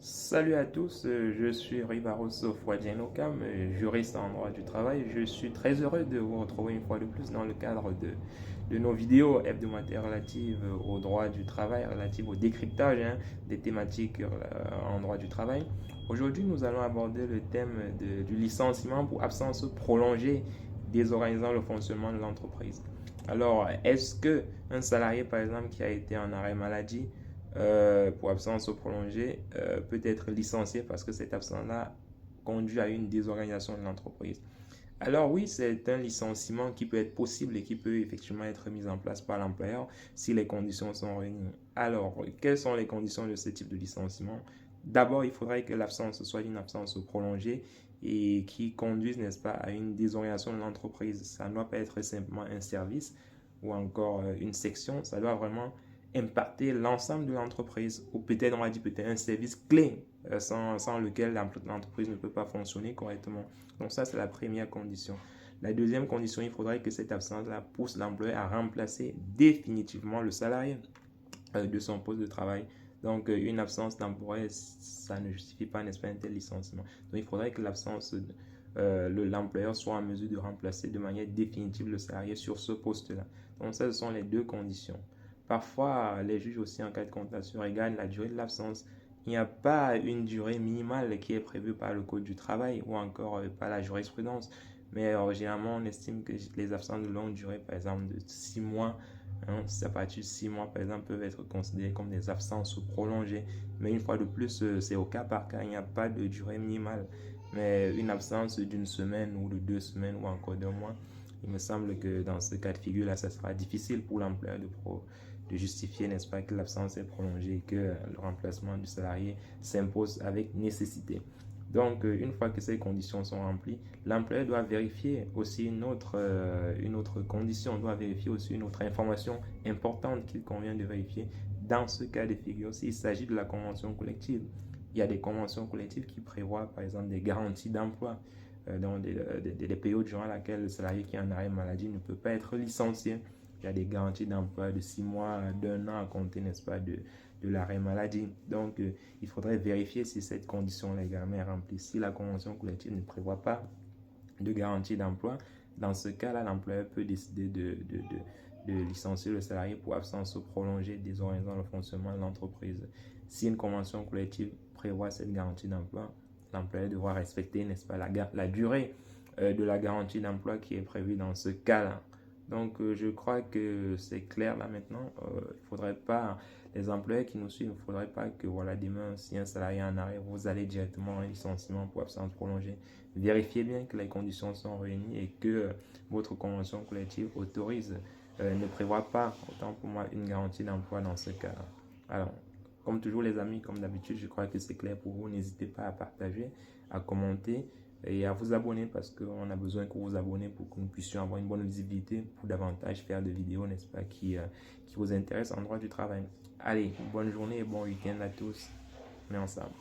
Salut à tous, je suis Rivaroso Fouadjenokam, juriste en droit du travail. Je suis très heureux de vous retrouver une fois de plus dans le cadre de nos vidéos hebdomadaires relatives au droit du travail, relatives au décryptage des thématiques en droit du travail. Aujourd'hui, nous allons aborder le thème du licenciement pour absence prolongée désorganisant le fonctionnement de l'entreprise. Alors, est-ce que un salarié, par exemple, qui a été en arrêt maladie, pour absence prolongée peut être licencié parce que cette absence-là conduit à une désorganisation de l'entreprise. Alors oui, c'est un licenciement qui peut être possible et qui peut effectivement être mis en place par l'employeur si les conditions sont réunies. Alors, quelles sont les conditions de ce type de licenciement? D'abord, il faudrait que l'absence soit une absence prolongée et qui conduise, n'est-ce pas, à une désorientation de l'entreprise. Ça ne doit pas être simplement un service ou encore une section, ça doit vraiment impacter l'ensemble de l'entreprise, ou peut-être on va dire peut-être un service clé sans lequel l'entreprise ne peut pas fonctionner correctement. Donc ça, c'est la première condition. La deuxième condition, il faudrait que cette absence-là pousse l'employeur à remplacer définitivement le salarié de son poste de travail. Donc une absence temporaire, ça ne justifie pas, n'est-ce pas, un tel licenciement. Donc il faudrait que l'employeur soit en mesure de remplacer de manière définitive le salarié sur ce poste-là. Donc ça, ce sont les deux conditions. Parfois, les juges aussi en cas de contentieux regardent la durée de l'absence. Il n'y a pas une durée minimale qui est prévue par le Code du travail ou encore par la jurisprudence. Mais généralement, on estime que les absences de longue durée, par exemple de 6 mois, à partir de 6 mois, par exemple, peuvent être considérées comme des absences prolongées. Mais une fois de plus, c'est au cas par cas, il n'y a pas de durée minimale. Mais une absence d'une semaine ou de 2 semaines ou encore d'1 mois, il me semble que dans ce cas de figure-là, ça sera difficile pour l'employeur de justifier, n'est-ce pas, que l'absence est prolongée et que le remplacement du salarié s'impose avec nécessité. Donc, une fois que ces conditions sont remplies, l'employeur doit vérifier aussi une autre condition, doit vérifier aussi une autre information importante qu'il convient de vérifier. Dans ce cas de figure, s'il s'agit de la convention collective, il y a des conventions collectives qui prévoient, par exemple, des garanties d'emploi dans des périodes durant lesquelles le salarié qui est en arrêt maladie ne peut pas être licencié. Il y a des garanties d'emploi de 6 mois, d'1 an à compter, n'est-ce pas, de l'arrêt maladie. Donc, il faudrait vérifier si cette condition légalement est remplie. Si la convention collective ne prévoit pas de garantie d'emploi, dans ce cas-là, l'employeur peut décider de licencier le salarié pour absence prolongée désorganisant le fonctionnement de l'entreprise. Si une convention collective prévoit cette garantie d'emploi, l'employeur devra respecter, n'est-ce pas, la durée de la garantie d'emploi qui est prévue dans ce cas-là. Donc, je crois que c'est clair là maintenant. Il ne faudrait pas, les employeurs qui nous suivent, il ne faudrait pas que, voilà, demain, si un salarié en arrêt, vous allez directement à un licenciement pour absence prolongée. Vérifiez bien que les conditions sont réunies et que votre convention collective autorise, ne prévoit pas, autant pour moi, une garantie d'emploi dans ce cas-là. Alors, comme toujours les amis, comme d'habitude, je crois que c'est clair pour vous. N'hésitez pas à partager, à commenter et à vous abonner parce qu'on a besoin que vous vous abonnez pour que nous puissions avoir une bonne visibilité pour davantage faire de vidéos, n'est-ce pas, qui vous intéressent en droit du travail. Allez, bonne journée et bon week-end à tous. On est ensemble.